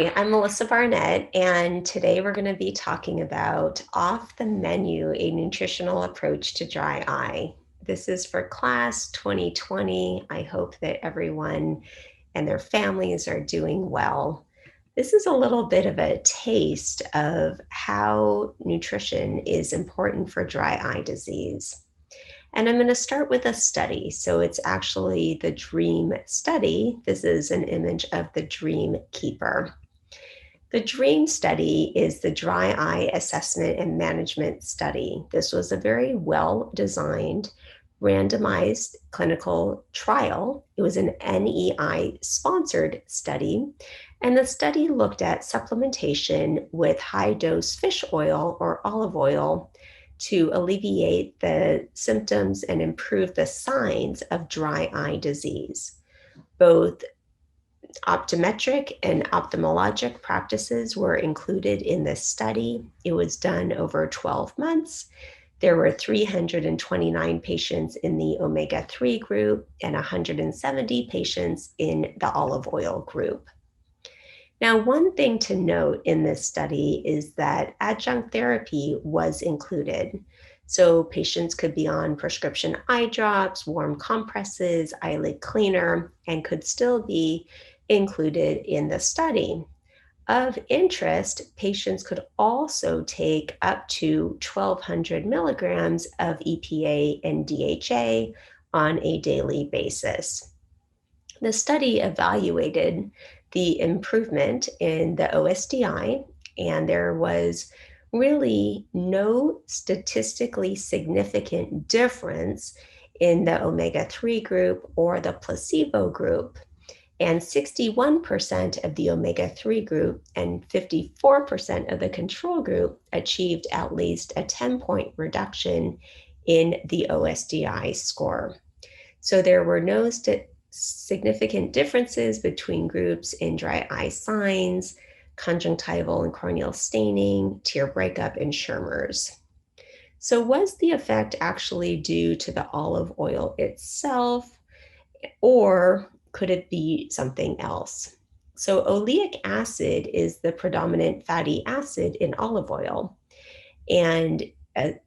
Hi, I'm Melissa Barnett, and today we're going to be talking about Off the Menu, a nutritional approach to dry eye. This is for class 2020. I hope that everyone and their families are doing well. This is a little bit of a taste of how nutrition is important for dry eye disease. And I'm going to start with a study. So it's actually the Dream study. This is an image of the Dream Keeper. The DREAM study is the Dry Eye Assessment and Management Study. This was a very well-designed, randomized clinical trial. It was an NEI-sponsored study, and the study looked at supplementation with high-dose fish oil or olive oil to alleviate the symptoms and improve the signs of dry eye disease. Both optometric and ophthalmologic practices were included in this study. It was done over 12 months. There were 329 patients in the omega-3 group and 170 patients in the olive oil group. Now, one thing to note in this study is that adjunct therapy was included. So patients could be on prescription eye drops, warm compresses, eyelid cleaner, and could still be included in the study. Of interest, patients could also take up to 1,200 milligrams of EPA and DHA on a daily basis. The study evaluated the improvement in the OSDI, and there was really no statistically significant difference in the omega-3 group or the placebo group. And 61% of the omega-3 group and 54% of the control group achieved at least a 10-point reduction in the OSDI score. So there were no significant differences between groups in dry eye signs, conjunctival and corneal staining, tear breakup, and Schirmer's. So was the effect actually due to the olive oil itself, or could it be something else? So oleic acid is the predominant fatty acid in olive oil. And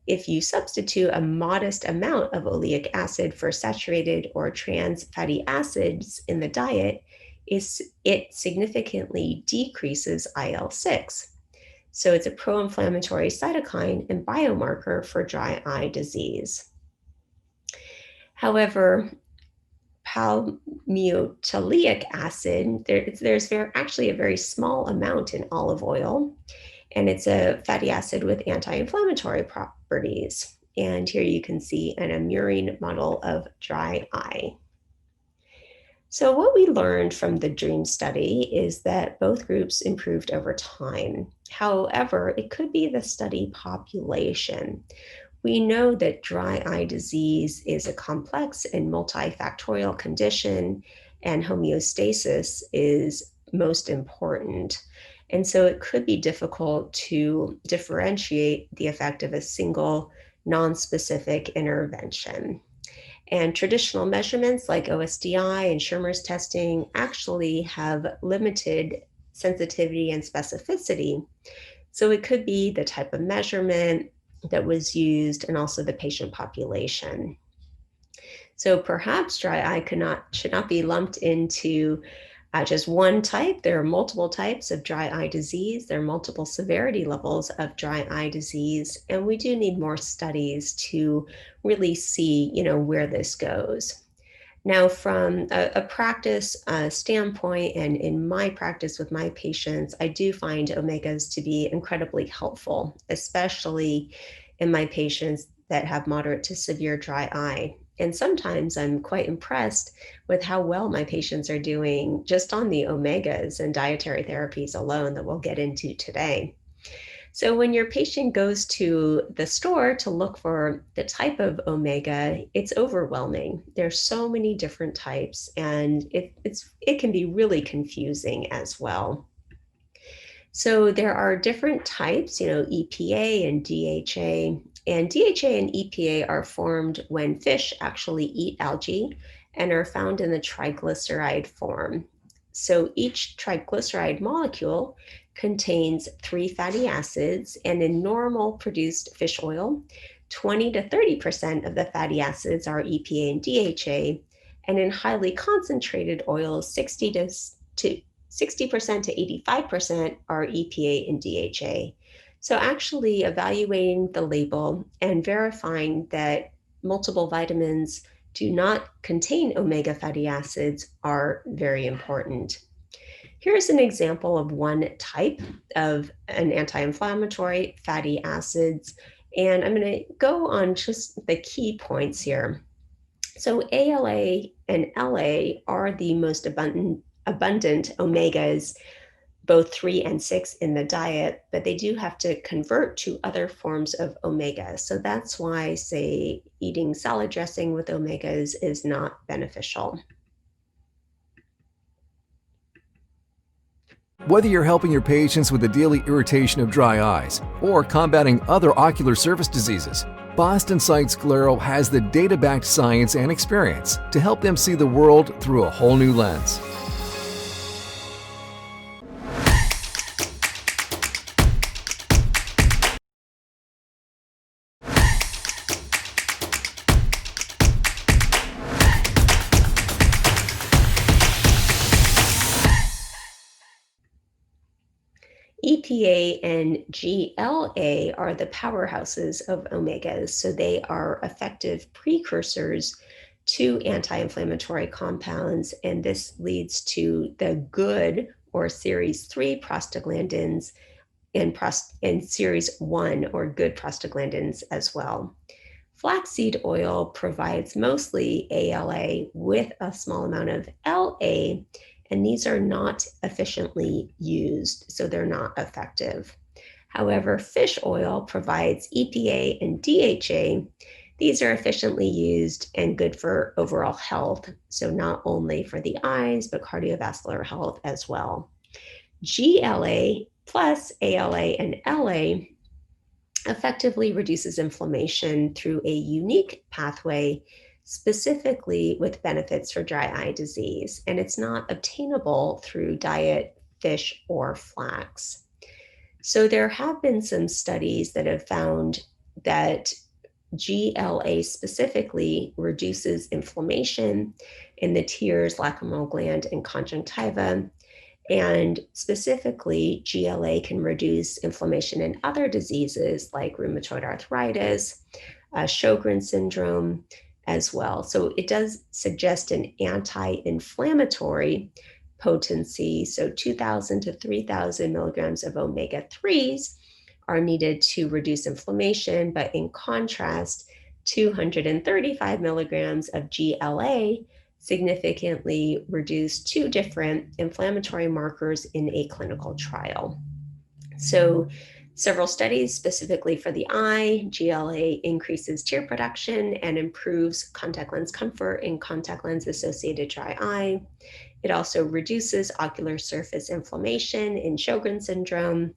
if you substitute a modest amount of oleic acid for saturated or trans fatty acids in the diet, it significantly decreases IL-6. So it's a pro-inflammatory cytokine and biomarker for dry eye disease. However, palmitoleic acid, there's actually a very small amount in olive oil, and it's a fatty acid with anti-inflammatory properties. And here you can see a murine model of dry eye. So what we learned from the DREAM study is that both groups improved over time. However, it could be the study population. We know that dry eye disease is a complex and multifactorial condition, and homeostasis is most important. And so it could be difficult to differentiate the effect of a single non-specific intervention. And traditional measurements like OSDI and Schirmer's testing actually have limited sensitivity and specificity. So it could be the type of measurement that was used and also the patient population. So perhaps dry eye should not be lumped into just one type. There are multiple types of dry eye disease. There are multiple severity levels of dry eye disease, and we do need more studies to really see, where this goes. Now, from a practice standpoint, and in my practice with my patients, I do find omegas to be incredibly helpful, especially in my patients that have moderate to severe dry eye. And sometimes I'm quite impressed with how well my patients are doing just on the omegas and dietary therapies alone that we'll get into today. So when your patient goes to the store to look for the type of omega, it's overwhelming. There's so many different types, and it can be really confusing as well. So there are different types, EPA and DHA. And DHA and EPA are formed when fish actually eat algae and are found in the triglyceride form. So each triglyceride molecule contains 3 fatty acids, and in normal produced fish oil, 20 to 30% of the fatty acids are EPA and DHA, and in highly concentrated oils, 60% to 85% are EPA and DHA. So actually evaluating the label and verifying that multiple vitamins do not contain omega fatty acids are very important. Here's an example of one type of an anti-inflammatory fatty acids, and I'm going to go on just the key points here. So ALA and LA are the most abundant omegas, both 3 and 6 in the diet, but they do have to convert to other forms of omega. So that's why, say, eating salad dressing with omegas is not beneficial. Whether you're helping your patients with the daily irritation of dry eyes or combating other ocular surface diseases, Boston Sight Sclero has the data-backed science and experience to help them see the world through a whole new lens. EPA and GLA are the powerhouses of omegas, so they are effective precursors to anti-inflammatory compounds, and this leads to the good or series 3 prostaglandins and series 1 or good prostaglandins as well. Flaxseed oil provides mostly ALA with a small amount of LA, and these are not efficiently used, so they're not effective. However, fish oil provides EPA and DHA. These are efficiently used and good for overall health, so not only for the eyes, but cardiovascular health as well. GLA plus ALA and LA effectively reduces inflammation through a unique pathway, specifically with benefits for dry eye disease, and it's not obtainable through diet, fish, or flax. So there have been some studies that have found that GLA specifically reduces inflammation in the tears, lacrimal gland, and conjunctiva. And specifically, GLA can reduce inflammation in other diseases like rheumatoid arthritis, Sjogren syndrome as well. So it does suggest an anti-inflammatory potency. So 2,000 to 3,000 milligrams of omega-3s are needed to reduce inflammation, but in contrast, 235 milligrams of GLA significantly reduced 2 different inflammatory markers in a clinical trial. So several studies specifically for the eye, GLA increases tear production and improves contact lens comfort in contact lens associated dry eye. It also reduces ocular surface inflammation in Sjogren syndrome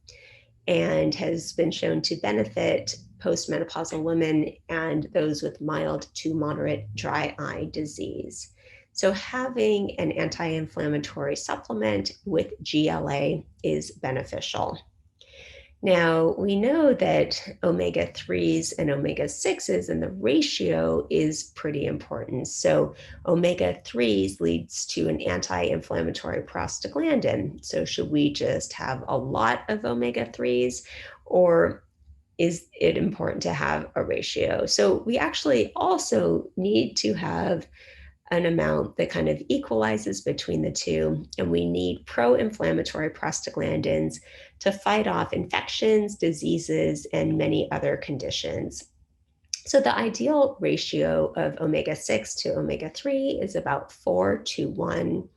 and has been shown to benefit postmenopausal women and those with mild to moderate dry eye disease. So having an anti-inflammatory supplement with GLA is beneficial. Now, we know that omega-3s and omega-6s and the ratio is pretty important. So omega-3s leads to an anti-inflammatory prostaglandin. So should we just have a lot of omega-3s, or is it important to have a ratio? So we actually also need to have an amount that kind of equalizes between the two, and we need pro-inflammatory prostaglandins to fight off infections, diseases, and many other conditions. So the ideal ratio of omega-6 to omega-3 is about 4:1.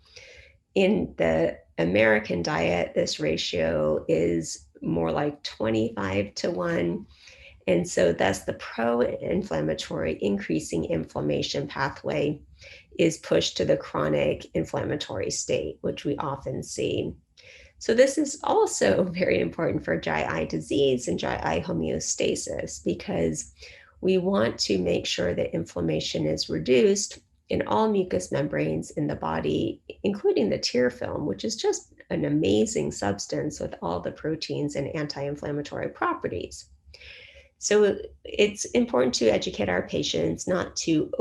In the American diet, this ratio is more like 25:1. And so thus the pro-inflammatory increasing inflammation pathway is pushed to the chronic inflammatory state, which we often see. So this is also very important for dry eye disease and dry eye homeostasis, because we want to make sure that inflammation is reduced in all mucous membranes in the body, including the tear film, which is just an amazing substance with all the proteins and anti-inflammatory properties. So it's important to educate our patients not to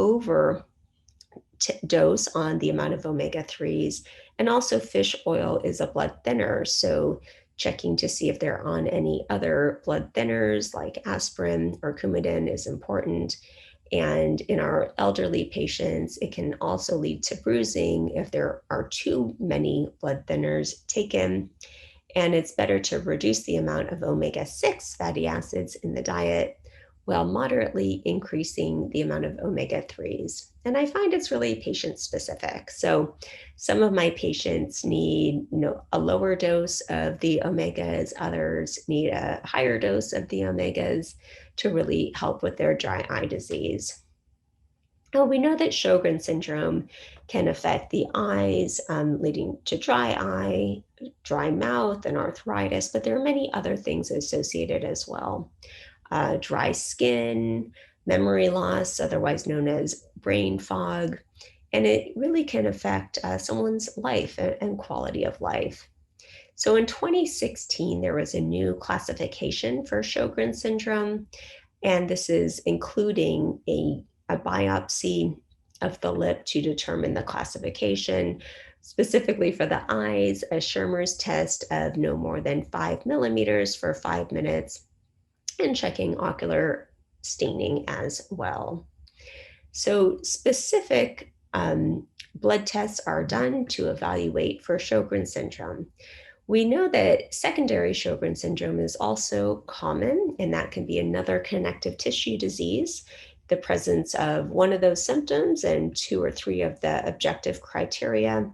dose on the amount of omega-3s. And also fish oil is a blood thinner. So checking to see if they're on any other blood thinners like aspirin or Coumadin is important. And in our elderly patients, it can also lead to bruising if there are too many blood thinners taken. And it's better to reduce the amount of omega-6 fatty acids in the diet while moderately increasing the amount of omega-3s. And I find it's really patient specific. So some of my patients need, a lower dose of the omegas, others need a higher dose of the omegas to really help with their dry eye disease. Oh, we know that Sjogren syndrome can affect the eyes, leading to dry eye, dry mouth, and arthritis, but there are many other things associated as well. Dry skin, memory loss, otherwise known as brain fog, and it really can affect someone's life and quality of life. So in 2016, there was a new classification for Sjogren syndrome, and this is including a biopsy of the lip to determine the classification. Specifically for the eyes, a Schirmer's test of no more than 5 millimeters for 5 minutes, and checking ocular staining as well. So specific blood tests are done to evaluate for Sjogren syndrome. We know that secondary Sjogren syndrome is also common, and that can be another connective tissue disease, the presence of one of those symptoms and 2 or 3 of the objective criteria.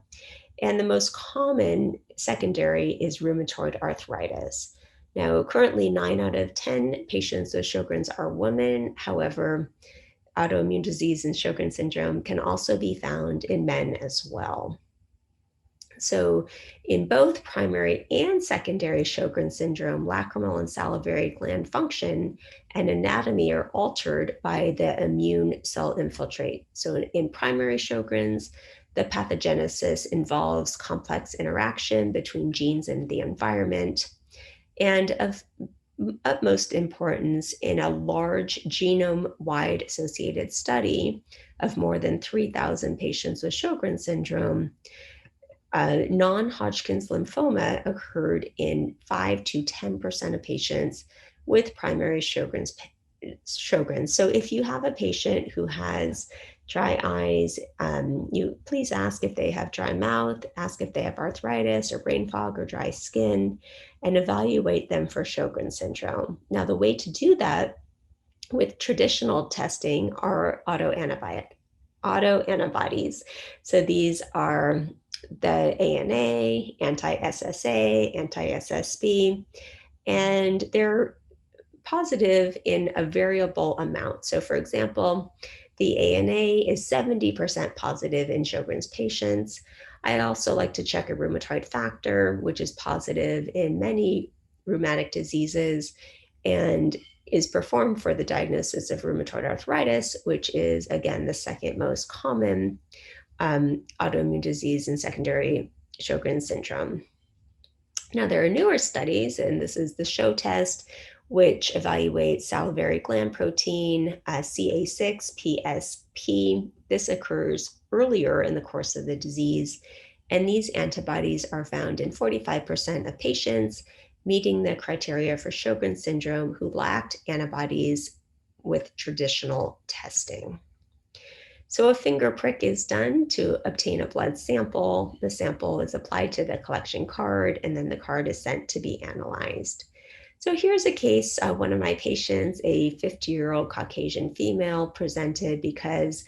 And the most common secondary is rheumatoid arthritis. Now, currently 9 out of 10 patients with Sjogren's are women. However, autoimmune disease and Sjogren syndrome can also be found in men as well. So in both primary and secondary Sjogren syndrome, lacrimal and salivary gland function and anatomy are altered by the immune cell infiltrate. So in primary Sjogren's, the pathogenesis involves complex interaction between genes and the environment. And of utmost importance, in a large genome-wide associated study of more than 3,000 patients with Sjogren syndrome, non-Hodgkin's lymphoma occurred in 5 to 10% of patients with primary Sjogren's. So if you have a patient who has dry eyes, you please ask if they have dry mouth, ask if they have arthritis or brain fog or dry skin, and evaluate them for Sjogren syndrome. Now, the way to do that with traditional testing are autoantibodies. So these are the ANA, anti-SSA, anti-SSB, and they're positive in a variable amount. So for example, the ANA is 70% positive in Sjogren's patients. I also like to check a rheumatoid factor, which is positive in many rheumatic diseases and is performed for the diagnosis of rheumatoid arthritis, which is, again, the second most common autoimmune disease in secondary Sjogren's syndrome. Now, there are newer studies, and this is the SHOW test, which evaluates salivary gland protein, CA6-PSP. This occurs earlier in the course of the disease, and these antibodies are found in 45% of patients meeting the criteria for Sjogren syndrome who lacked antibodies with traditional testing. So a finger prick is done to obtain a blood sample. The sample is applied to the collection card, and then the card is sent to be analyzed. So here's a case. One of my patients, a 50-year-old Caucasian female, presented because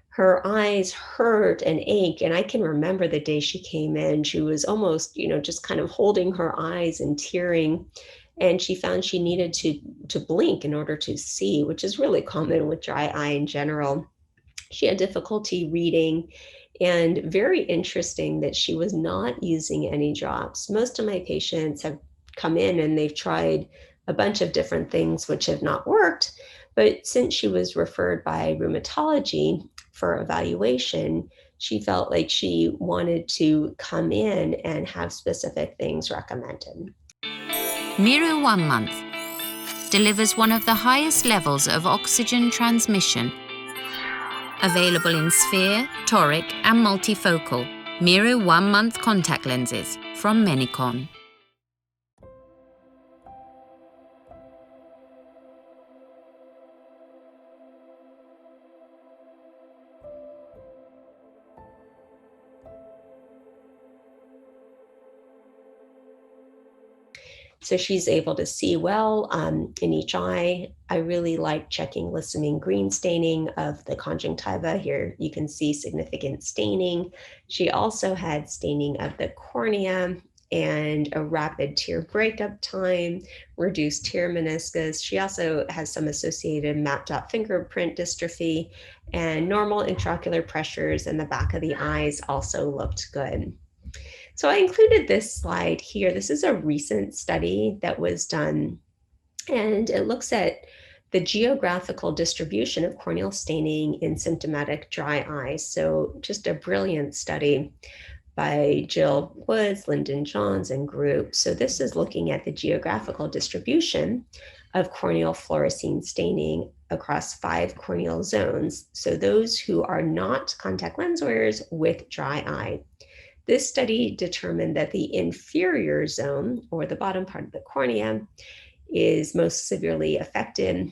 her eyes hurt and ache. And I can remember the day she came in, she was almost, just kind of holding her eyes and tearing. And she found she needed to blink in order to see, which is really common with dry eye in general. She had difficulty reading, and very interesting that she was not using any drops. Most of my patients have come in and they've tried a bunch of different things which have not worked. But since she was referred by rheumatology for evaluation, she felt like she wanted to come in and have specific things recommended. Miru 1 month delivers one of the highest levels of oxygen transmission available in sphere, toric and multifocal Miru 1 month contact lenses from Menicon. So she's able to see well in each eye. I really like checking listening green staining of the conjunctiva. Here you can see significant staining. She also had staining of the cornea and a rapid tear breakup time, reduced tear meniscus. She also has some associated mapped out fingerprint dystrophy, and normal intraocular pressures in the back of the eyes also looked good. So I included this slide here. This is a recent study that was done, and it looks at the geographical distribution of corneal staining in symptomatic dry eye. So just a brilliant study by Jill Woods, Lyndon Johns, and group. So this is looking at the geographical distribution of corneal fluorescein staining across 5 corneal zones. So those who are not contact lens wearers with dry eye. This study determined that the inferior zone, or the bottom part of the cornea, is most severely affected,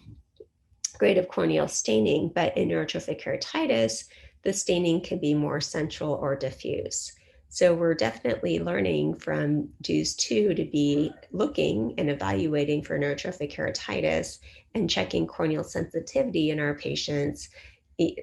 grade of corneal staining, but in neurotrophic keratitis, the staining can be more central or diffuse. So we're definitely learning from DEWS-2 to be looking and evaluating for neurotrophic keratitis and checking corneal sensitivity in our patients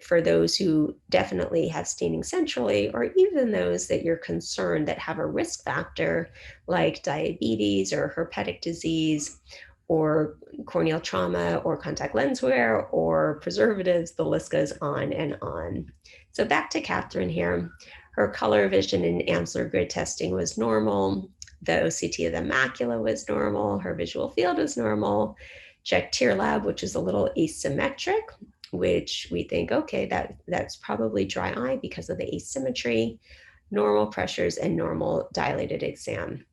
for those who definitely have staining centrally, or even those that you're concerned that have a risk factor like diabetes or herpetic disease or corneal trauma or contact lens wear or preservatives. The list goes on and on. So back to Catherine here. Her color vision and Amsler grid testing was normal. The OCT of the macula was normal. Her visual field was normal. Checked tear lab, which is a little asymmetric, which we think, okay, that's probably dry eye because of the asymmetry, normal pressures, and normal dilated exam.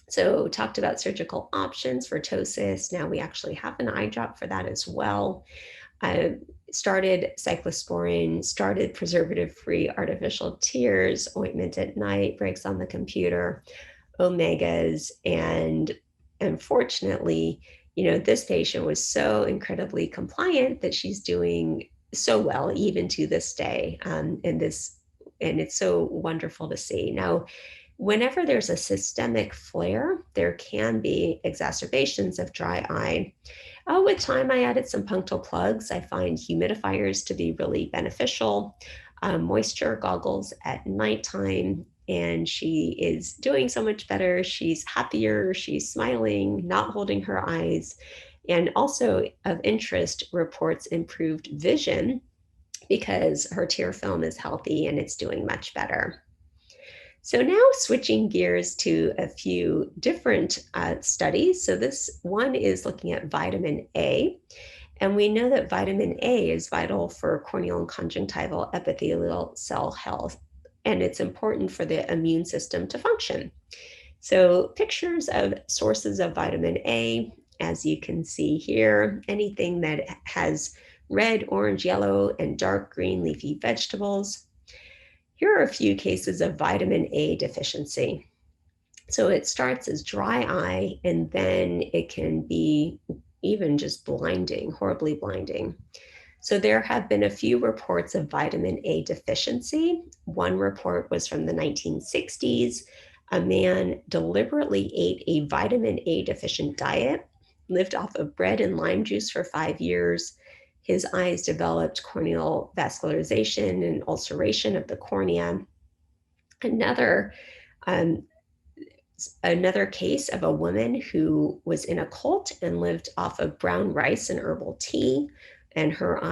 So talked about surgical options for ptosis. Now we actually have an eye drop for that as well. Started cyclosporin, started preservative-free artificial tears, ointment at night, breaks on the computer, omegas, and unfortunately, this patient was so incredibly compliant that she's doing so well even to this day. And it's so wonderful to see. Now, whenever there's a systemic flare, there can be exacerbations of dry eye. With time, I added some punctal plugs. I find humidifiers to be really beneficial, moisture goggles at nighttime, and she is doing so much better. She's happier, she's smiling, not holding her eyes, and also of interest, reports improved vision because her tear film is healthy and it's doing much better. So now switching gears to a few different studies. So this one is looking at vitamin A. And we know that vitamin A is vital for corneal and conjunctival epithelial cell health, and it's important for the immune system to function. So pictures of sources of vitamin A, as you can see here, anything that has red, orange, yellow, and dark green leafy vegetables. Here are a few cases of vitamin A deficiency. So it starts as dry eye, and then it can be even just blinding, horribly blinding. So there have been a few reports of vitamin A deficiency. One report was from the 1960s. A man deliberately ate a vitamin A deficient diet, lived off of bread and lime juice for 5 years. His eyes developed corneal vascularization and ulceration of the cornea. Another case of a woman who was in a cult and lived off of brown rice and herbal tea, and her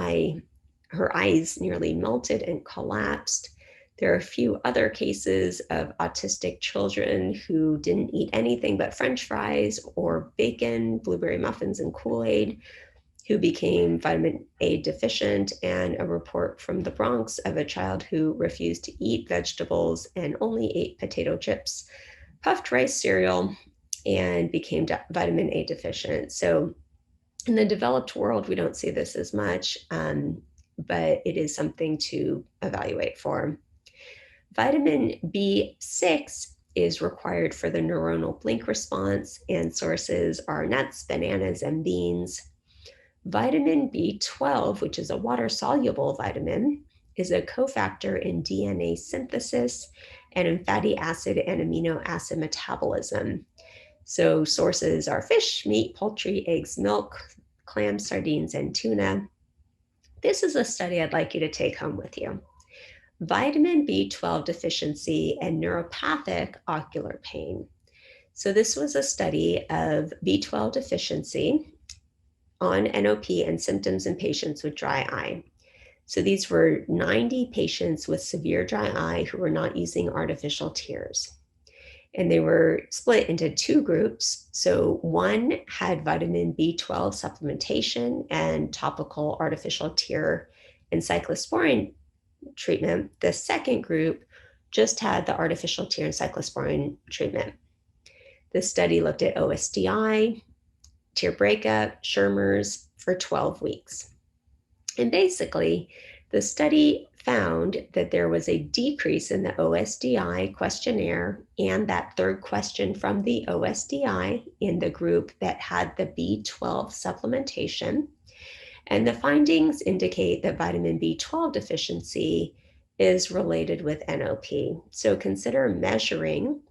eyes nearly melted and collapsed. There are a few other cases of autistic children who didn't eat anything but French fries or bacon, blueberry muffins, and Kool-Aid, who became vitamin A deficient, and a report from the Bronx of a child who refused to eat vegetables and only ate potato chips, puffed rice cereal, and became vitamin A deficient. So in the developed world, we don't see this as much, but it is something to evaluate for. Vitamin B6 is required for the neuronal blink response, and sources are nuts, bananas, and beans. Vitamin B12, which is a water-soluble vitamin, is a cofactor in DNA synthesis and in fatty acid and amino acid metabolism. So sources are fish, meat, poultry, eggs, milk, clams, sardines, and tuna. This is a study I'd like you to take home with you. Vitamin B12 deficiency and neuropathic ocular pain. So this was a study of B12 deficiency on NOP and symptoms in patients with dry eye. So these were 90 patients with severe dry eye who were not using artificial tears. And they were split into two groups. So one had vitamin B12 supplementation and topical artificial tear and cyclosporine treatment. The second group just had the artificial tear and cyclosporine treatment. The study looked at OSDI, tear breakup, Schirmer's for 12 weeks. And basically, the study found that there was a decrease in the OSDI questionnaire and that third question from the OSDI in the group that had the B12 supplementation. And the findings indicate that vitamin B12 deficiency is related with NOP. So consider measuring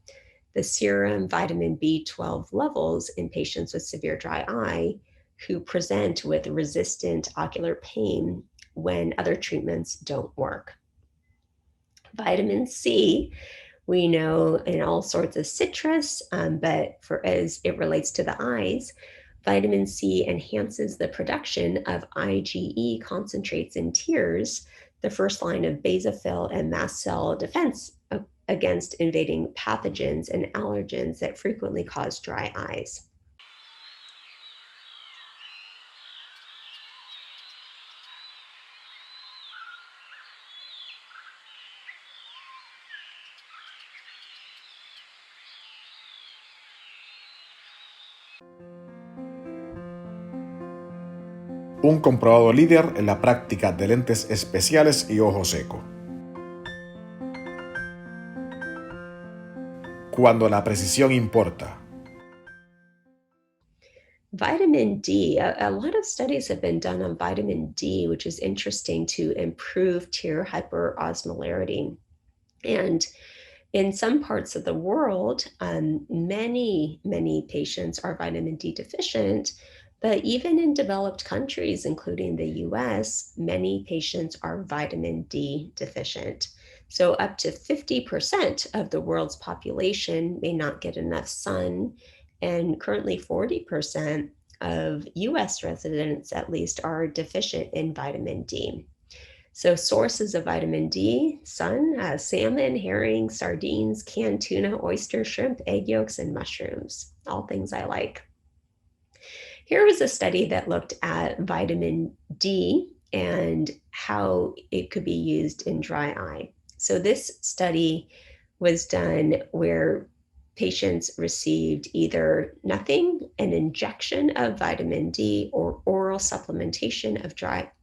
the serum vitamin B12 levels in patients with severe dry eye who present with resistant ocular pain when other treatments don't work. Vitamin C, we know in all sorts of citrus, but for as it relates to the eyes, vitamin C enhances the production of IgE concentrates in tears, the first line of basophil and mast cell defense against invading pathogens and allergens that frequently cause dry eyes. Un comprobado líder en la práctica de lentes especiales y ojo seco. Cuando la precisión importa. Vitamin D, a lot of studies have been done on vitamin D, which is interesting to improve tear hyperosmolarity. And in some parts of the world, many patients are vitamin D deficient, but even in developed countries, including the US, many patients are vitamin D deficient. So up to 50% of the world's population may not get enough sun, and currently 40% of US residents at least are deficient in vitamin D. So sources of vitamin D, sun, salmon, herring, sardines, canned tuna, oyster, shrimp, egg yolks, and mushrooms, all things I like. Here was a study that looked at vitamin D and how it could be used in dry eye. So this study was done where patients received either nothing, an injection of vitamin D, or oral supplementation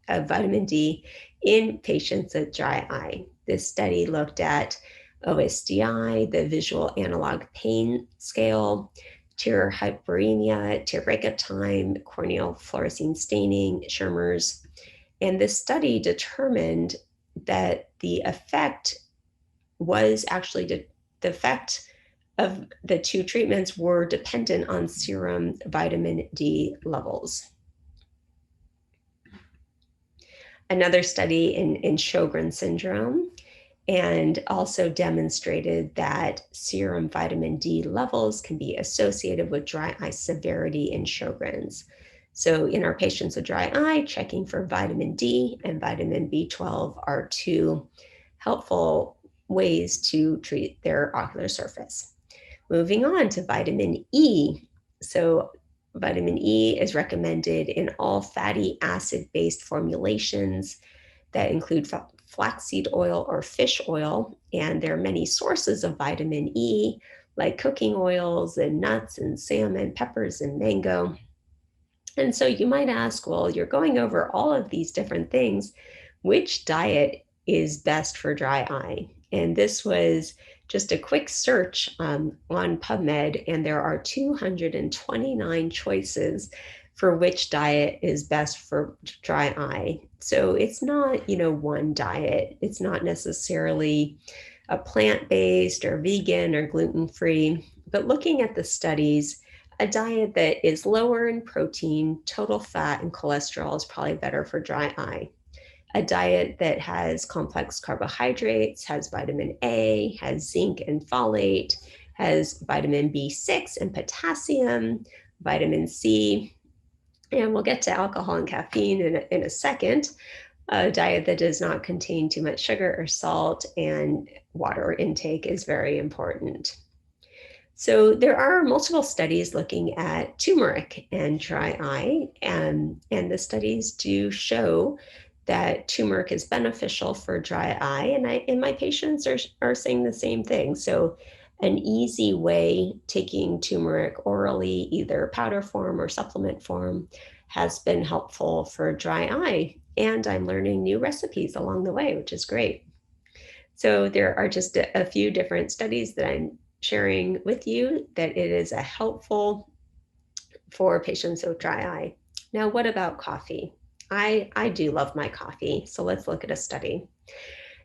of vitamin D in patients with dry eye. This study looked at OSDI, the visual analog pain scale, tear hyperemia, tear breakup time, corneal fluorescein staining, Schirmer's. And this study determined that the effect was actually the effect of the two treatments were dependent on serum vitamin D levels. Another study in Sjogren syndrome, and also demonstrated that serum vitamin D levels can be associated with dry eye severity in Sjogren's. So in our patients with dry eye, checking for vitamin D and vitamin B12 are two helpful ways to treat their ocular surface. Moving on to vitamin E. So Vitamin E is recommended in all fatty acid-based formulations that include flaxseed oil or fish oil. And there are many sources of vitamin E, like cooking oils and nuts and salmon, peppers and mango. And so you might ask, well, you're going over all of these different things. Which diet is best for dry eye? And this was just a quick search on PubMed, and there are 229 choices for which diet is best for dry eye. So it's not, one diet. It's not necessarily a plant-based or vegan or gluten-free, but looking at the studies, a diet that is lower in protein, total fat, and cholesterol is probably better for dry eye. A diet that has complex carbohydrates, has vitamin A, has zinc and folate, has vitamin B6 and potassium, vitamin C, and we'll get to alcohol and caffeine in a second. A diet that does not contain too much sugar or salt, and water intake is very important. So there are multiple studies looking at turmeric and dry eye, and the studies do show that turmeric is beneficial for dry eye, and my patients are saying the same thing. So an easy way, taking turmeric orally, either powder form or supplement form, has been helpful for dry eye. And I'm learning new recipes along the way, which is great. So there are just a few different studies that I'm sharing with you that it is a helpful for patients with dry eye. Now, what about coffee? I do love my coffee, so let's look at a study.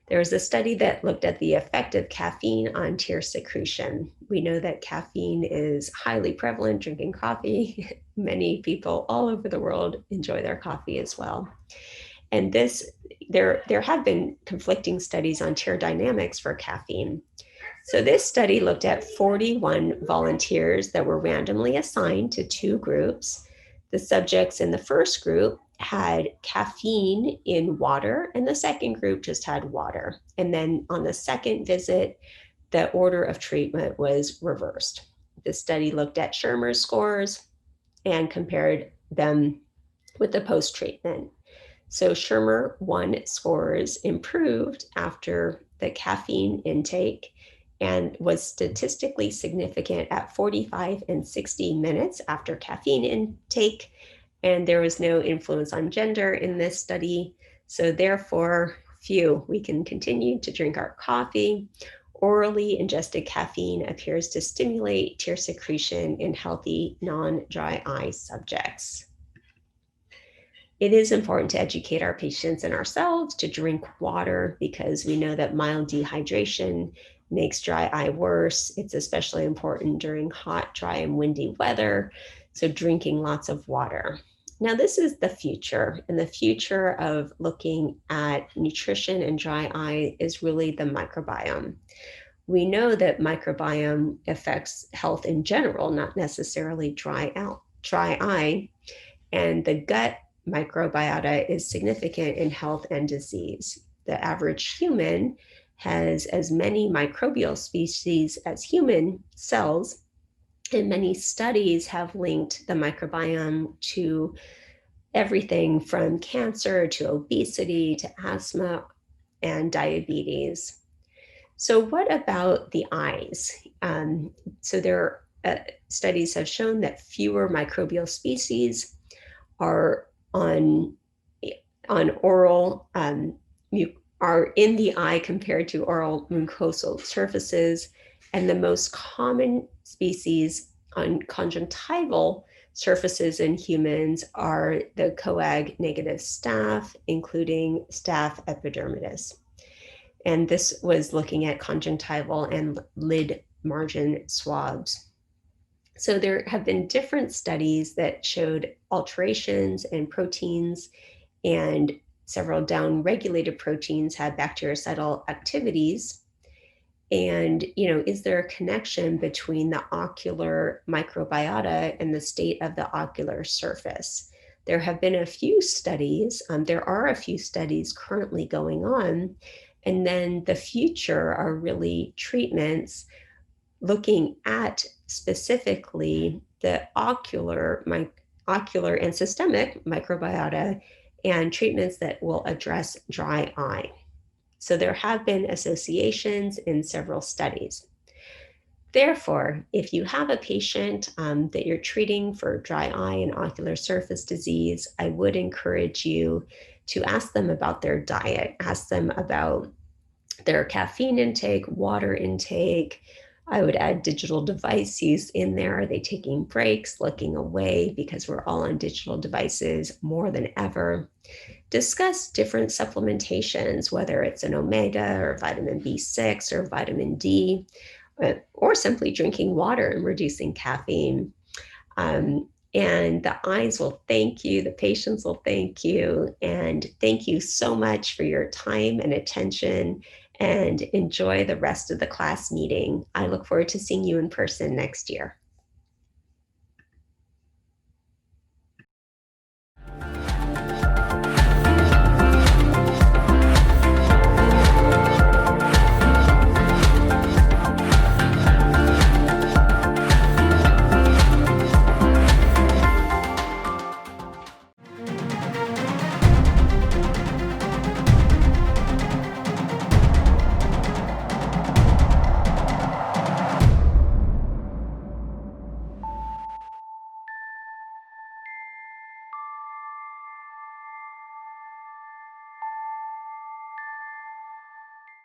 There was a study that looked at the effect of caffeine on tear secretion. We know that caffeine is highly prevalent drinking coffee. Many people all over the world enjoy their coffee as well. And there have been conflicting studies on tear dynamics for caffeine. So this study looked at 41 volunteers that were randomly assigned to two groups. The subjects in the first group had caffeine in water, and the second group just had water. And then on the second visit, the order of treatment was reversed. The study looked at Schirmer scores and compared them with the post-treatment. So Schirmer 1 scores improved after the caffeine intake and was statistically significant at 45 and 60 minutes after caffeine intake. And there was no influence on gender in this study. So therefore, we can continue to drink our coffee. Orally ingested caffeine appears to stimulate tear secretion in healthy non-dry eye subjects. It is important to educate our patients and ourselves to drink water, because we know that mild dehydration makes dry eye worse. It's especially important during hot, dry, and windy weather. So drinking lots of water. Now, this is the future, and the future of looking at nutrition and dry eye is really the microbiome. We know that microbiome affects health in general, not necessarily dry eye, and the gut microbiota is significant in health and disease. The average human has as many microbial species as human cells, and many studies have linked the microbiome to everything from cancer to obesity to asthma and diabetes. So what about the eyes? So there are studies have shown that fewer microbial species are on oral are in the eye compared to oral mucosal surfaces, and the most common species on conjunctival surfaces in humans are the coag negative staph, including staph epidermidis. And this was looking at conjunctival and lid margin swabs. So there have been different studies that showed alterations in proteins, and several down-regulated proteins had bactericidal activities. And, is there a connection between the ocular microbiota and the state of the ocular surface? There have been a few studies. There are a few studies currently going on. And then the future are really treatments looking at specifically the ocular and systemic microbiota and treatments that will address dry eye. So there have been associations in several studies. Therefore, if you have a patient that you're treating for dry eye and ocular surface disease, I would encourage you to ask them about their diet, ask them about their caffeine intake, water intake. I would add digital device use in there. Are they taking breaks, looking away, because we're all on digital devices more than ever? Discuss different supplementations, whether it's an omega or vitamin B6 or vitamin D, or simply drinking water and reducing caffeine. And the eyes will thank you, the patients will thank you, and thank you so much for your time and attention, and enjoy the rest of the class meeting. I look forward to seeing you in person next year.